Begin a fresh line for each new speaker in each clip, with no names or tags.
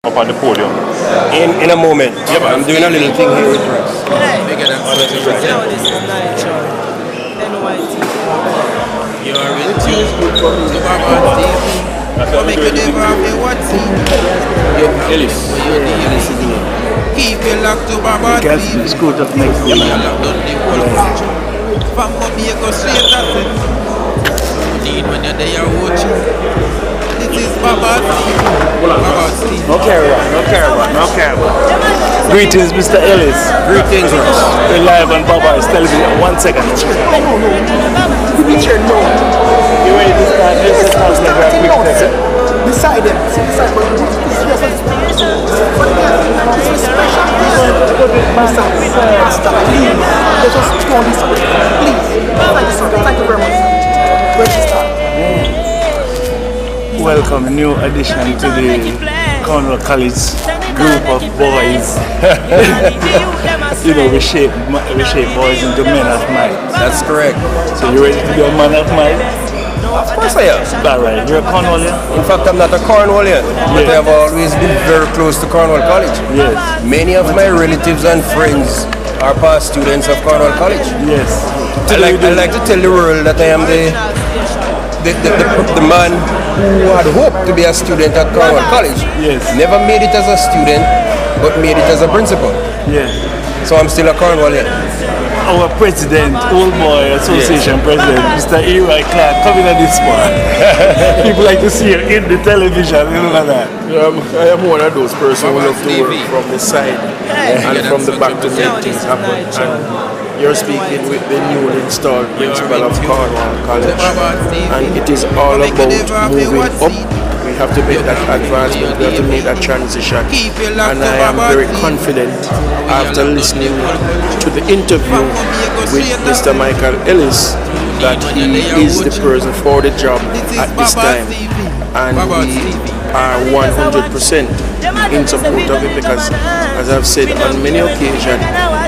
up on the podium?
In a moment. Yeah, but I'm doing a little thing here with Rex.
You are with keep your lock to Baba TV.
Scoot up next
Yeah, man. From Jamaica straight up. Need when you're there watching. This is Baba TV.
No caravan. Greetings, Mr. Ellis.
Greetings, Rex.
We're live on BobArts television. 1 second. You ready to start? This house like a quick second.
Beside them. Beside them. Thank you very much. Where's the start?
Welcome, new addition to the Cornwall College group of boys. You know, we shape boys into men of might.
That's correct.
So you ready to be a man of might?
Of course I am.
All right, you're a Cornwallian?
In fact, I'm not a Cornwallian, but I have always been very close to Cornwall College.
Yes.
Many of my relatives and friends are past students of Cornwall College.
Yes.
I like to tell the world that I am the man who had hoped to be a student at Cornwall College.
Yes.
Never made it as a student, but made it as a principal.
Yes.
So I'm still a Cornwallian.
Our president, Old Boy Association president, Mr. Eli Clark, coming at this one. People like to see you in the television, you know that.
I am one of those persons who love to work from the side and from the back to make things happen. And you're speaking with the newly installed principal of Cornwall College, and it is all about moving up. We have to make that advancement, we have to make that transition, and I am very confident after listening to the interview with Mr. Michael Ellis that he is the person for the job at this time, and we are 100% in support of it, because as I've said on many occasions,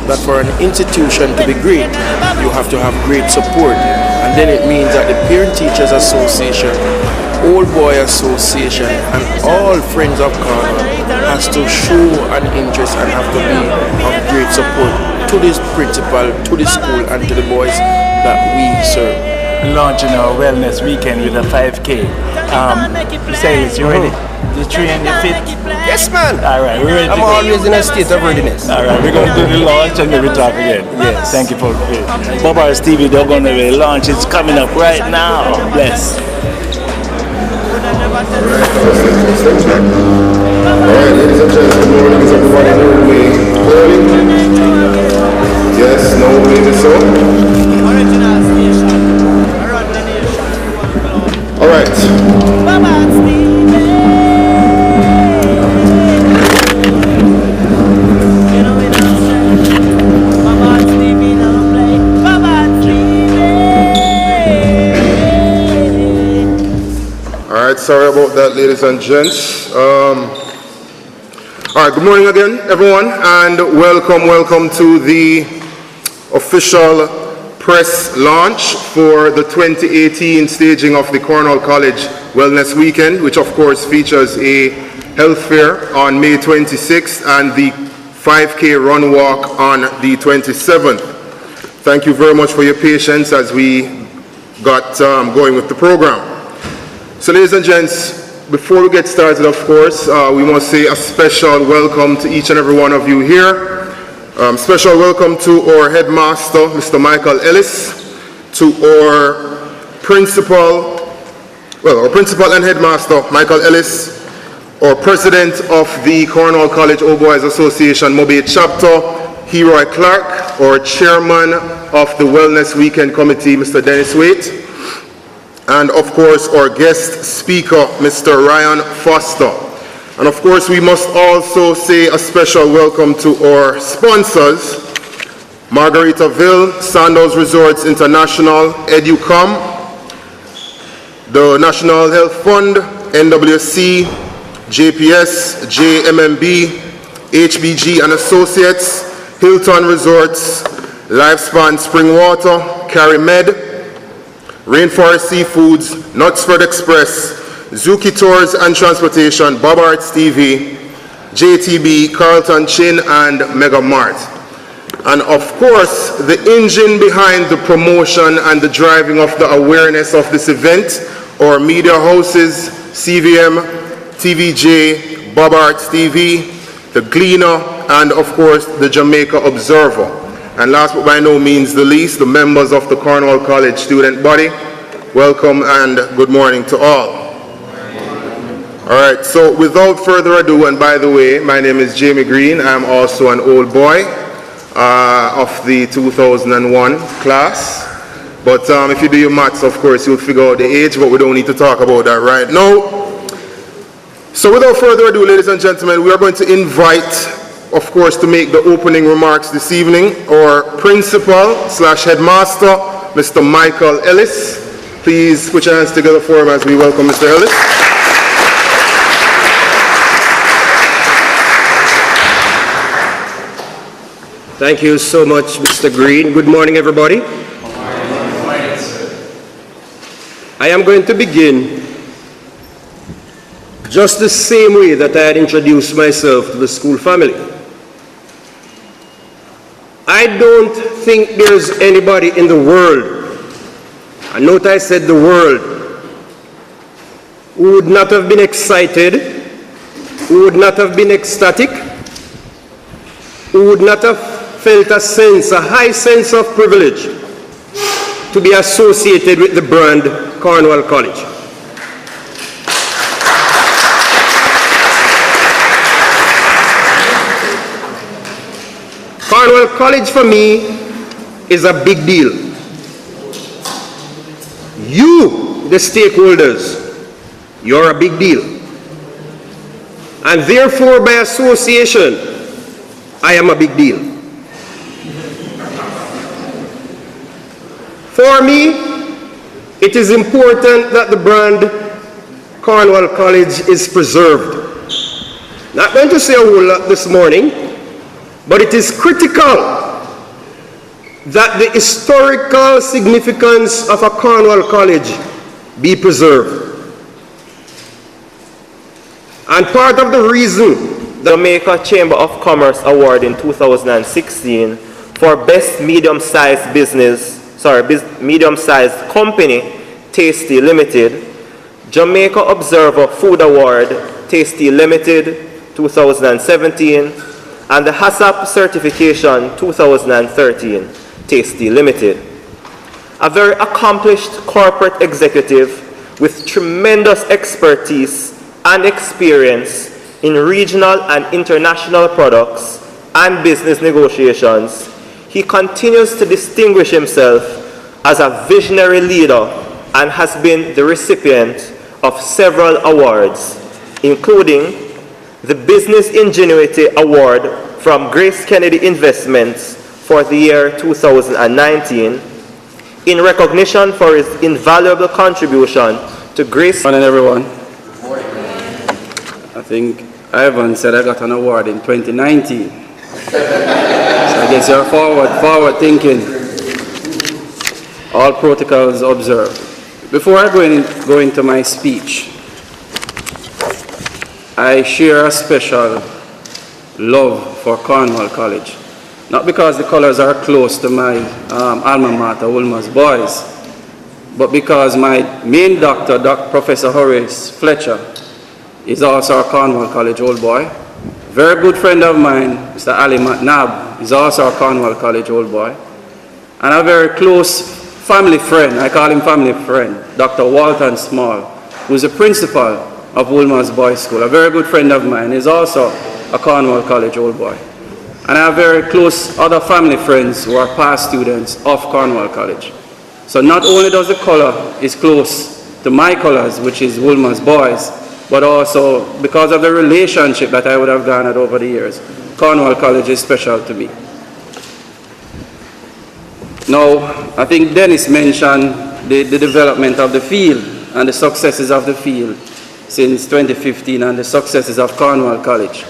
that for an institution to be great, you have to have great support, and then it means that the Parent Teachers Association, Old Boy Association, and all friends of Cornwall has to show an interest and have to be of great support to this principal, to the school, and to the boys that we serve.
Launching our wellness weekend with a 5K. Silas, you ready? You train, you fit?
Yes, man.
All right, we're ready.
I'm always in a state of readiness.
All right, we're going to do the launch and then we talk again.
Yes.
Thank you for it. BobArts TV, they're going to be launch. It's coming up right now. Bless.
Alright, ladies and gentlemen, good morning. Is everybody hearing me clearly? Yes, no, maybe so? Alright. Sorry about that, ladies and gents. All right, good morning again, everyone, and welcome to the official press launch for the 2018 staging of the Cornwall College Wellness Weekend, which of course features a health fair on May 26th and the 5K run walk on the 27th. Thank you very much for your patience as we got going with the program. So ladies and gents, before we get started, of course, we must say a special welcome to each and every one of you here. Special welcome to our headmaster, Mr. Michael Ellis, to our principal and headmaster, Michael Ellis, our president of the Cornwall College Old Boys Association Mobile Chapter, Eli Clark, our chairman of the Wellness Weekend Committee, Mr. Dennis Waite, and of course our guest speaker, Mr. Ryan Foster. And of course we must also say a special welcome to our sponsors, Margaritaville, Sandoz Resorts International, Educom, the National Health Fund, NWC, JPS, JMMB, HBG and Associates, Hilton Resorts, Lifespan Spring Water, CariMed, Rainforest Seafoods, Knutsford Express, Zuki Tours and Transportation, BobArtsTV, JTB, Carlton Chin, and Mega Mart. And of course, the engine behind the promotion and the driving of the awareness of this event are media houses, CVM, TVJ, BobArtsTV, the Gleaner, and of course, the Jamaica Observer. And last but by no means the least, the members of the Cornwall College student body. Welcome and good morning to all. All right, so without further ado, and by the way, my name is Jamie Green. I'm also an old boy of the 2001 class. But if you do your maths, of course, you'll figure out the age, but we don't need to talk about that right now. So without further ado, ladies and gentlemen, we are going to invite, of course, to make the opening remarks this evening, our principal/headmaster, Mr. Michael Ellis. Please put your hands together for him as we welcome Mr. Ellis.
Thank you so much, Mr. Green. Good morning, everybody. I am going to begin just the same way that I had introduced myself to the school family. I don't think there's anybody in the world, and note I said the world, who would not have been excited, who would not have been ecstatic, who would not have felt a high sense of privilege to be associated with the brand Cornwall College. Cornwall College for me is a big deal. You, the stakeholders, you're a big deal. And therefore, by association, I am a big deal. For me, it is important that the brand Cornwall College is preserved. Not going to say a whole lot this morning, but it is critical that the historical significance of a Cornwall College be preserved. And part of the reason the Jamaica Chamber of Commerce Award in 2016 for Best Medium-Sized Medium-Sized Company, Tasty Limited, Jamaica Observer Food Award, Tasty Limited, 2017, and the HACCP Certification 2013, Tasty Limited. A very accomplished corporate executive with tremendous expertise and experience in regional and international products and business negotiations, he continues to distinguish himself as a visionary leader and has been the recipient of several awards, including the Business Ingenuity Award from Grace Kennedy Investments for the year 2019, in recognition for his invaluable contribution to Grace.
Good morning, everyone. I think Ivan said I got an award in 2019. So I guess you're forward thinking. All protocols observed. Before I go into my speech, I share a special love for Cornwall College. Not because the colors are close to my alma mater, Wolmer's Boys, but because my main doctor, Professor Horace Fletcher, is also a Cornwall College old boy. Very good friend of mine, Mr. Ali McNabb, is also a Cornwall College old boy. And a very close family friend, I call him family friend, Dr. Walton Small, who is the principal of Wolmer's Boys School. A very good friend of mine is also a Cornwall College old boy. And I have very close other family friends who are past students of Cornwall College. So not only does the color is close to my colors, which is Wolmer's Boys, but also because of the relationship that I would have garnered over the years, Cornwall College is special to me. Now, I think Dennis mentioned the development of the field and the successes of the field since 2015 and the successes of Cornwall College.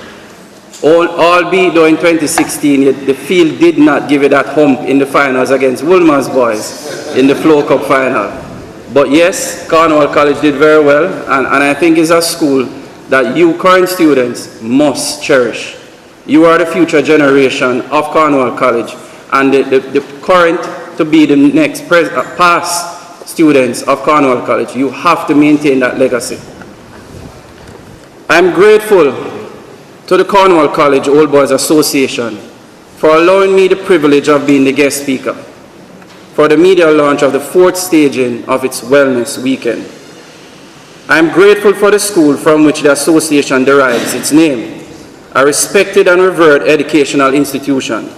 Albeit though in 2016, the field did not give it that hump in the finals against Wolmer's Boys in the Flow Cup final. But yes, Cornwall College did very well, and I think it's a school that you current students must cherish. You are the future generation of Cornwall College, and the current to be the next past students of Cornwall College. You have to maintain that legacy. I'm grateful to the Cornwall College Old Boys Association for allowing me the privilege of being the guest speaker for the media launch of the 4th staging of its Wellness Weekend. I am grateful for the school from which the association derives its name, a respected and revered educational institution,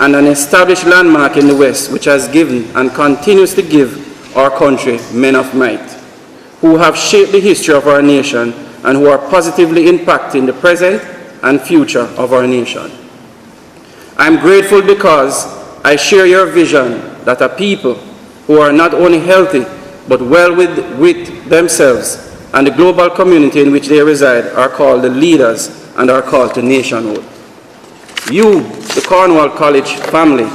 and an established landmark in the West which has given and continues to give our country men of might, who have shaped the history of our nation and who are positively impacting the present and future of our nation. I am grateful because I share your vision that a people who are not only healthy but well with themselves and the global community in which they reside are called the leaders and are called to nationhood. You, the Cornwall College family,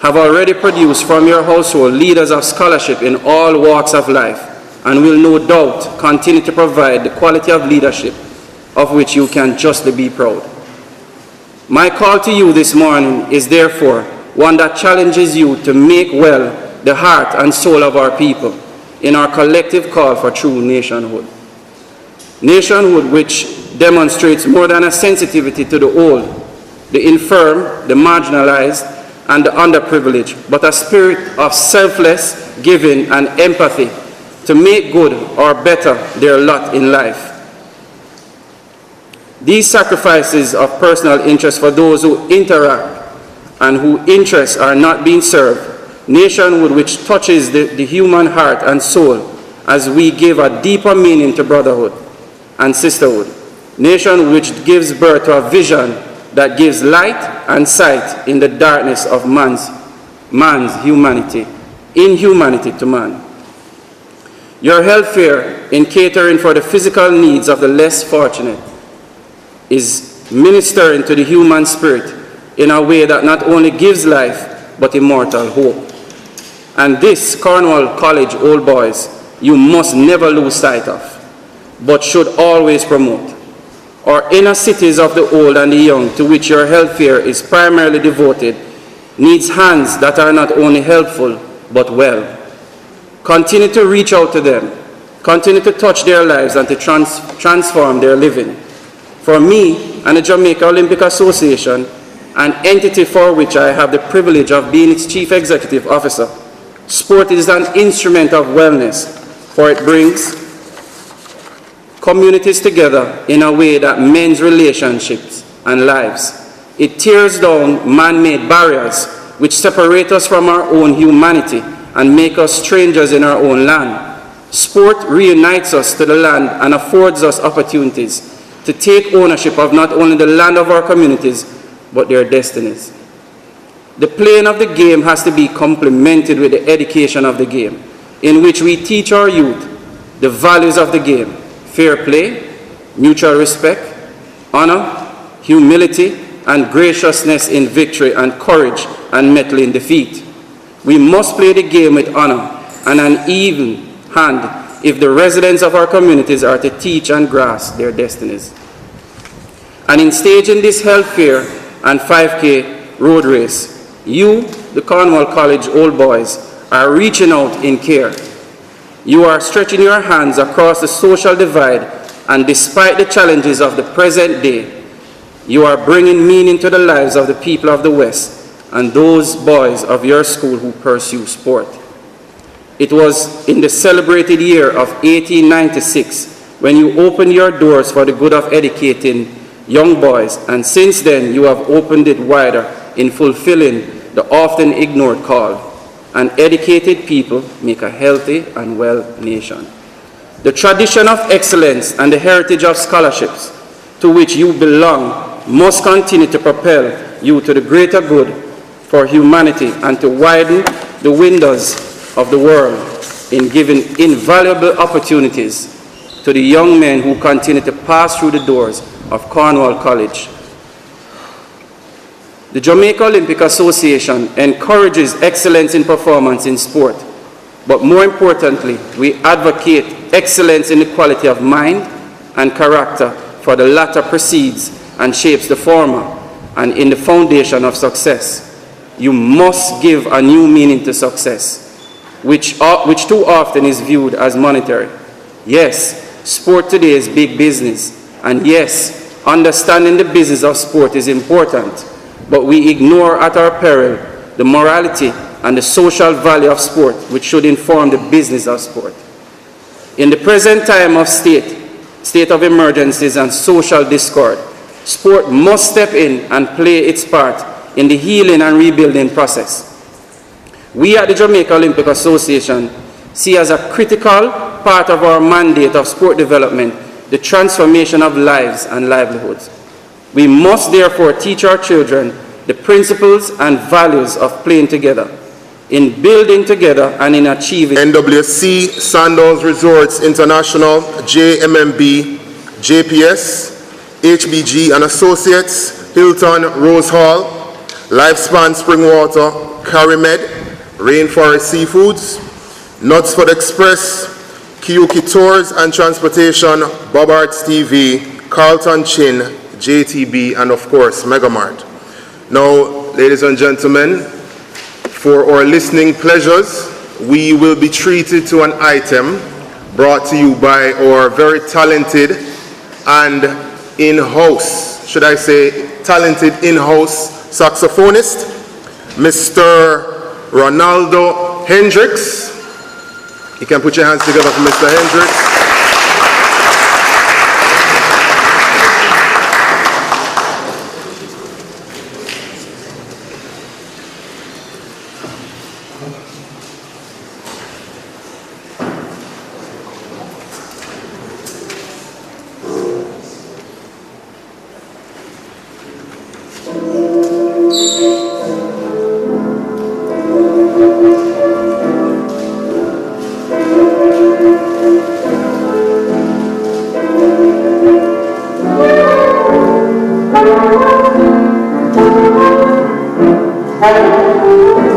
have already produced from your household leaders of scholarship in all walks of life and will no doubt continue to provide the quality of leadership of which you can justly be proud. My call to you this morning is therefore one that challenges you to make well the heart and soul of our people in our collective call for true nationhood. Nationhood which demonstrates more than a sensitivity to the old, the infirm, the marginalized, and the underprivileged, but a spirit of selfless giving and empathy to make good or better their lot in life. These sacrifices of personal interest for those who interact and whose interests are not being served, nationhood which touches the human heart and soul as we give a deeper meaning to brotherhood and sisterhood, nation which gives birth to a vision that gives light and sight in the darkness of man's humanity, inhumanity to man. Your welfare in catering for the physical needs of the less fortunate is ministering to the human spirit in a way that not only gives life, but immortal hope. And this, Cornwall College Old Boys, you must never lose sight of, but should always promote. Our inner cities of the old and the young, to which your welfare is primarily devoted, needs hands that are not only helpful, but well. Continue to reach out to them, continue to touch their lives and to transform their living. For me and the Jamaica Olympic Association, an entity for which I have the privilege of being its chief executive officer, sport is an instrument of wellness, for it brings communities together in a way that mends relationships and lives. It tears down man-made barriers which separate us from our own humanity and make us strangers in our own land. Sport reunites us to the land and affords us opportunities to take ownership of not only the land of our communities, but their destinies. The playing of the game has to be complemented with the education of the game, in which we teach our youth the values of the game: fair play, mutual respect, honor, humility, and graciousness in victory, and courage and mettle in defeat. We must play the game with honor and an even hand if the residents of our communities are to teach and grasp their destinies. And in staging this health fair and 5K road race, you, the Cornwall College Old Boys, are reaching out in care. You are stretching your hands across the social divide, and despite the challenges of the present day, you are bringing meaning to the lives of the people of the West and those boys of your school who pursue sport. It was in the celebrated year of 1896 when you opened your doors for the good of educating young boys, and since then you have opened it wider in fulfilling the often ignored call: an educated people make a healthy and well nation. The tradition of excellence and the heritage of scholarships to which you belong must continue to propel you to the greater good for humanity and to widen the windows of the world in giving invaluable opportunities to the young men who continue to pass through the doors of Cornwall College. The Jamaica Olympic Association encourages excellence in performance in sport, but more importantly, we advocate excellence in the quality of mind, and character, for the latter precedes and shapes the former, and in the foundation of success. You must give a new meaning to success, which too often is viewed as monetary. Yes, sport today is big business, and yes, understanding the business of sport is important, but we ignore at our peril the morality and the social value of sport, which should inform the business of sport. In the present time of state of emergencies and social discord, sport must step in and play its part in the healing and rebuilding process. We at the Jamaica Olympic Association see as a critical part of our mandate of sport development the transformation of lives and livelihoods. We must therefore teach our children the principles and values of playing together, in building together and in achieving.
NWC, Sandals Resorts International, JMMB, JPS, HBG and Associates, Hilton Rose Hall, Lifespan Spring Water, Carimed, Rainforest Seafoods, Nuts for the Express, Kiyuki Tours and Transportation, BobArtsTV, Carlton Chin, JTB, and of course Megamart. Now, ladies and gentlemen, for our listening pleasures, we will be treated to an item brought to you by our very talented and in-house, should I say, talented in-house saxophonist, Mr. Ronaldo Hendricks. You can put your hands together for Mr. Hendricks.
Thank you.